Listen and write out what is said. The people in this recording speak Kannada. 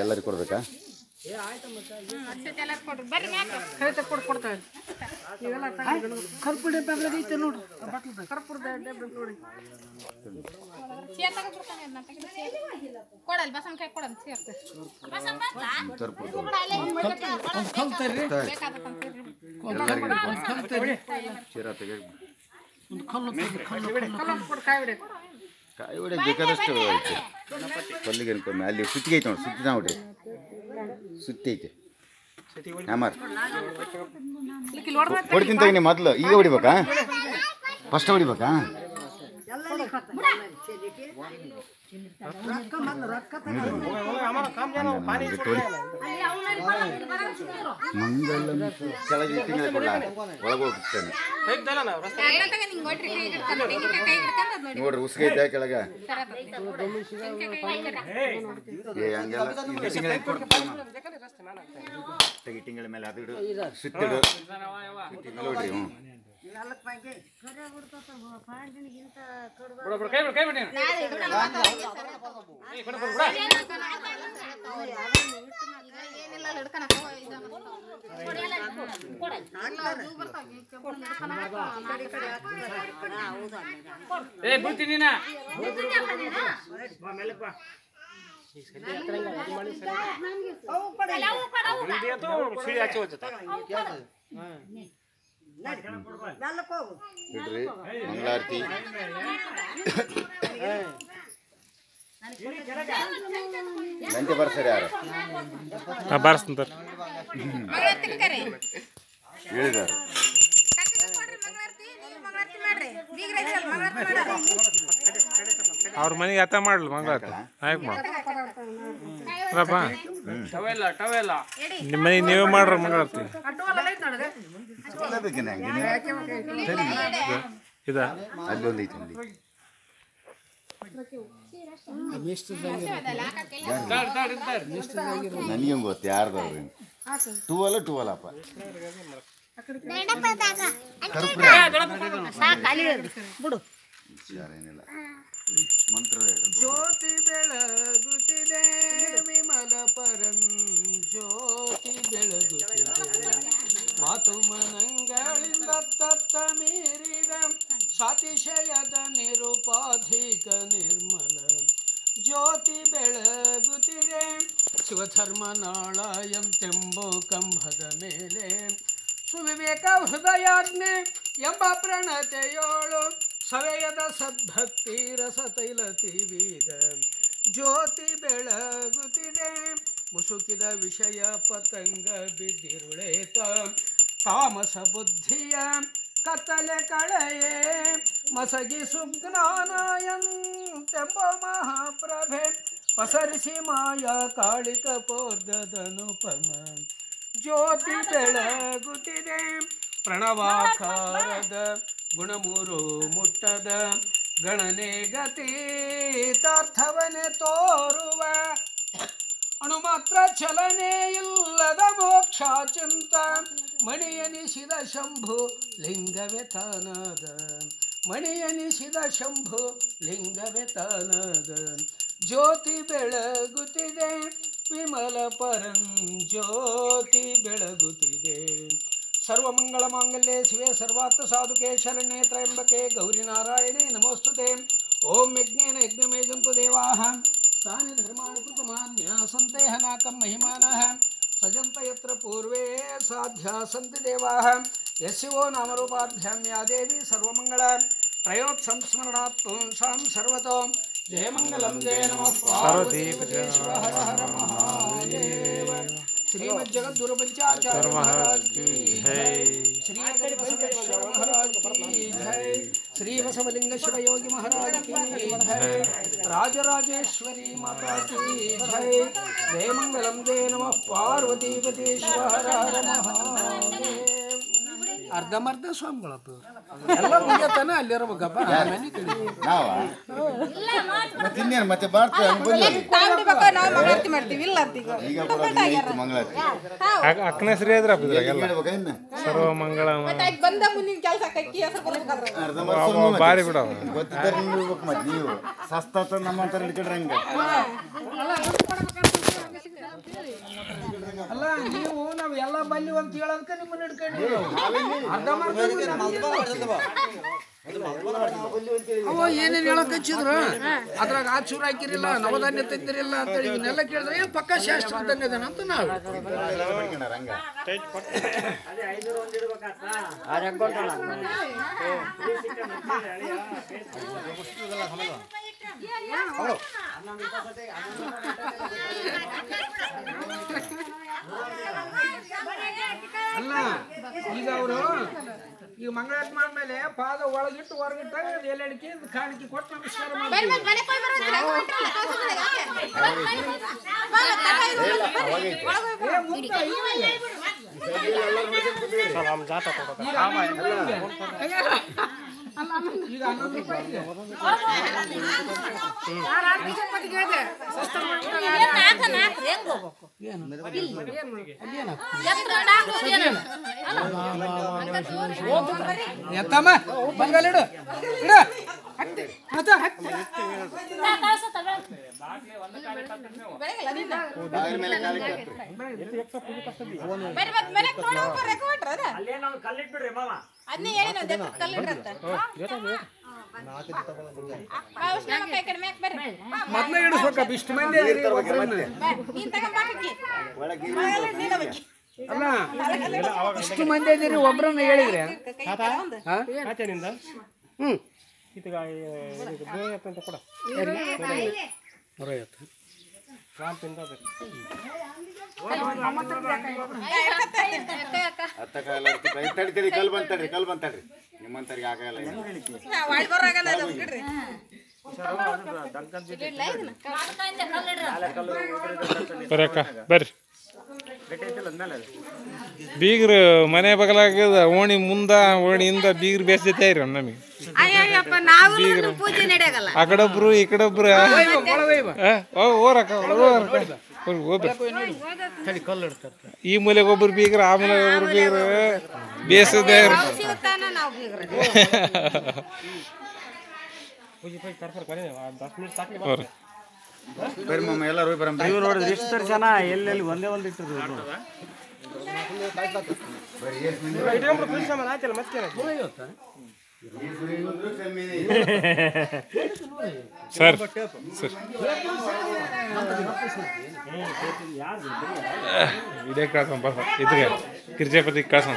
ಎಲ್ಲರಿಗೂ ಕೊಡ್ಬೇಕಾ? ಕಾಯಿ ಹೊಡೆಯಕ್ಕೆ ಬೇಕಾದಷ್ಟು ಐತೆ. ಕೊಲ್ಲಿಗೆ ಅನ್ಕೊಂಡು ಅಲ್ಲಿ ಸುತ್ತಿಗೆ ಐತೆ ನೋಡಿ, ಸುತ್ತಿ ನೋಡ್ರಿ, ಸುತ್ತಿ ಐತೆ. ಹ್ಯಾಮರ್ ಹೊಡಿತೀನಿ ತಗಿ ಮೊದಲು. ಈಗ ಹೊಡಿಬೇಕಾ? ಫಸ್ಟ್ ಹೊಡಿಬೇಕಾ? ಮಂಗಲ ಕೆಳಗೆ ತಿಂಗಳ ಒಳಗೆ ಹೋಗ್ತೇನೆ ನೋಡ್ರಿ, ಉಸ್ಕೈತೆ ಕೆಳಗೆ. ತೆಗಿ ತಿಂಗಳ ಮೇಲೆ ಅದು ಇಡು, ಸುತ್ತಿಡು, ನೋಡ್ರಿ. ಹ್ಞೂ ಬಿಡ್ರಿ. ಮಂಗಳಾರತಿ ಗಂಟೆ ಬರ್ತಾರೆ ಯಾರು ಬಾರಿಸ್ತಾರೆ ಹೇಳಿದಾರೆ. ಅವ್ರ ಮನೆಗೆ ಅತ್ತ ಮಾಡ್ಲಿ ಮಂಗಳಾರತಿ ಆಯ್ತು ಮಾಡ್ರಪ್ಪ. ನಿಮ್ಮ ಮನೆಗೆ ನೀವೇ ಮಾಡ್ರ ಮಂಗಳಾರತಿ. ಇದ ಅಲ್ಲೊಂದು ಐತಿ. ನನಗೆ ಗೊತ್ತು ಯಾರ್ದವ್ರಿ. ಟೂವಲ್ಲಪ್ಪ ಏನಿಲ್ಲ. ಮಂತ್ರ ಜ್ಯೋತಿ ಬೆಳಗುತ್ತಿದೆ ವಿಮಲ ಪರಂ ಜ್ಯೋತಿ ಬೆಳಗುತ್ತಿದೆ ಮಾತು ಮನಗಳಿಂದ ತತ್ತ ಮೀರಿದ ಸಾತಿಶಯದ ನಿರುಪಾಧಿಕ ನಿರ್ಮಲ ಜ್ಯೋತಿ ಬೆಳಗುತ್ತಿದೆ ಶಿವಧರ್ಮನಾಳಯಂತೆಂಬು ಕಂಬದ ಮೇಲೆ ಸುವಿವೇಕ ಹೃದಯಾಜ್ಞೆ ಎಂಬ ಪ್ರಣತೆಯೋಳು ಸವೆಯದ ಸದ್ಭಕ್ತಿ ರಸತೈಲ ತಿವಿದ ಜ್ಯೋತಿ ಬೆಳಗುತ್ತಿದೆ ಮುಸುಕಿದ ವಿಷಯ ಪತಂಗ ಬಿದ್ದಿರುಳೇತ ತಾಮಸ ಬುದ್ಧಿಯ ಕತ್ತಲೆ ಕಳೆಯೇ ಮಸಗಿ ಸುಜ್ಞಾನಯಂತೆಂಬ ಮಹಾಪ್ರಭೆ ಪಸರಿಸಿ ಮಾಯಾ ಕಾಳಿಕ ಪೋರ್ಗದನುಪಮ ಜ್ಯೋತಿ ಬೆಳಗುತ್ತಿದೆ ಪ್ರಣವಾಕಾರದ ಗುಣಮೂರು ಮುಟ್ಟದ ಗಣನೆ ಗತೀತಾರ್ಥವನೆ ತೋರುವ ಅಣುಮಾತ್ರ ಚಲನೆ ಇಲ್ಲದ ಮೋಕ್ಷ ಚಿಂತ ಮಣಿಯನಿಸಿದ ಶಂಭು ಲಿಂಗವೇ ತಾನದ ಮಣಿಯನಿಸಿದ ಶಂಭು ಲಿಂಗವೇ ತಾನದ ಜ್ಯೋತಿ ಬೆಳಗುತ್ತಿದೆ ವಿಮಲ ಪರಂ ಜ್ಯೋತಿ ಬೆಳಗುತ್ತಿದೆ ಸರ್ವಮಂಗಳ ಮಾಂಗಲ್ಯೆ ಶಿವೆ ಸರ್ವಾರ್ಥ ಸಾಧುಕೆ ಶರಣ್ಯೆ ತ್ರಯಂಬಕೆ ಗೌರಿ ನಾರಾಯಣೆ ನಮೋಸ್ತುತೆ. ಓಂ ಯಜ್ಞೇನ ಯಜ್ಞಮೇಜಂತು ದೇವಾಃ ತಾನಿ ಧರ್ಮಾಣಿ ಕೃತಮಾನ್ಯ ಸಂತೇಹನಾಕಂ ಮಹಿಮಾನಃ ಸಜಂತ ಯತ್ರ ಪೂರ್ವೇ ಸಾಧ್ಯ ಸಂತಿ ದೇವಾಃ ಯಸ್ಯವೋ ನಾಮರೂಪಾಭ್ಯಾಂ ಯಾ ದೇವಿ ಸರ್ವಮಂಗಳ ತ್ರಯೋತ್ ಸಂಸ್ಮರಣಾತ್ ಪುಂಸಾಂ ಸರ್ವತೋ ಜಯಮಂಗಲಂ ಜಯ ನಮಃ ಪಾರ್ವತಿ ಶಿವ ಹರ ಹರ ಮಹಾದೇವ. श्रीमद जगत गुरु पंचाचार्य महाराज की जय. श्री बसवेश्वर महाराज की जय. श्री बसवलिंग शिव योगी महाराज की जय. राजराजेश्वरी माता की जय. जय मंगलम जय नमः पार्वती पति शिव हर हर महादेव. ಅರ್ಧಮರ್ಧ ಸ್ವಾಮಿಗಳಪ್ಪ ಎಲ್ಲ ಮುಗಿಯತಾನ ಅಲ್ಲಿರಬೇಕಪ್ಪ. ಇನ್ನೇನು ಮತ್ತೆ ಮಾಡ್ತೀವಿ ಅಕ್ಕನ ಶ್ರೀ ಇದ್ರಪ್ಪ ಸರ್ವ ಮಂಗಳ ಬಾರಿ ಬಿಡ ಗೊತ್ತಿದ್ದಾರೆ ನೀವು ಸಸ್ತ ನಮ್ಮ ಹಿಡ್ಕೊಂಡ್ರೆ ಹಂಗೆ ಅಲ್ಲ ನೀವು ನಾವ್ ಎಲ್ಲ ಬಲ್ಲಿ ಅಂತ ಹೇಳೋದಕ್ಕೆ ನಿಮ್ಮನ್ನ ಹಿಡ್ಕೊಂಡಿವಿ ಅರ್ಧ ಅವ ಏನೇನ್ ಹೇಳಕ್ ಹಚ್ಚಿದ್ರು ಅದ್ರಾಗ ಆಚೂರು ಹಾಕಿರಿಲ್ಲ ನವಧಾನ್ಯ ತಂದಿರಿಲ್ಲ ಅಂತ ಇವನ್ನೆಲ್ಲ ಕೇಳಿದ್ರೆ ಏನ್ ಪಕ್ಕ ಶಾಸ್ತ್ರ ಇದ್ದಂಗದಾನ ಅಂತ ನಾವು ಅಲ್ಲ ಈಗ ಅವರು ಈಗ ಮಂಗಳಾರತಿ ಮಾಡ್ಮೇಲೆ ಪಾದ ಒಳಗಿಟ್ಟು ಹೊರಗಿಟ್ಟ ಎಲೆಡಿಕೆ ಕಾಣಿಕೆ ಕೊಟ್ಟು ನಮಸ್ಕಾರ ಈಗ 11 ರೂಪಾಯಿ ಎತ್ತಮ್ಮ ಬಂಗಲಿಡು ಇಡ ಮೊದ್ಲೇ ಇಡಿಸ್ಬೇಕ ಇಷ್ಟು ಮಂದಿ ಅಲ್ಲ ಇಷ್ಟು ಮಂದಿ ಇದೀರಿ ಒಬ್ರನ್ನ ಹೇಳಿದ್ರಿ ಕಲ್ ಬಂತಡ್ರಿ ನಿಮ್ಮಂತರಿಗೆ ಆಗಲ್ಲ ಬರ್ರಿ ಬೀಗ್ರು ಮನೆ ಬಗಲಾಗದ ಓಣಿ ಮುಂದ ಓಣಿಯಿಂದ ಬೀಗ್ರು ಬೇಸೈತೆ ಇರ ನಮಗೆ ಆ ಕಡೊಬ್ರು ಈ ಕಡೊಬ್ರು ಈ ಮೂಲೆಗೆ ಒಬ್ರು ಬೀಗ್ರ ಆ ಮೂಲೆಗೆ ಒಬ್ರು ಬೀಗ್ರು ಬೇಸದೆ ಬರ್ರಿ ಮಮ್ಮ ಎಲ್ಲರೂ ಬರಮ್ಮ ಇವ್ರು ನೋಡಿದ್ರೆ ಎಷ್ಟು ಜನ ಎಲ್ಲೆಲ್ಲಿ ಒಂದೇ ಒಂದು ಇಟ್ಟಿದ್ರು ಸರ್ ಇದೇ ಕಳ್ಸಂ ಬಸ್ ಇದ್ರಿಗೆ ಕಿರ್ಜಾಪತಿ ಕಳ್ಸಂ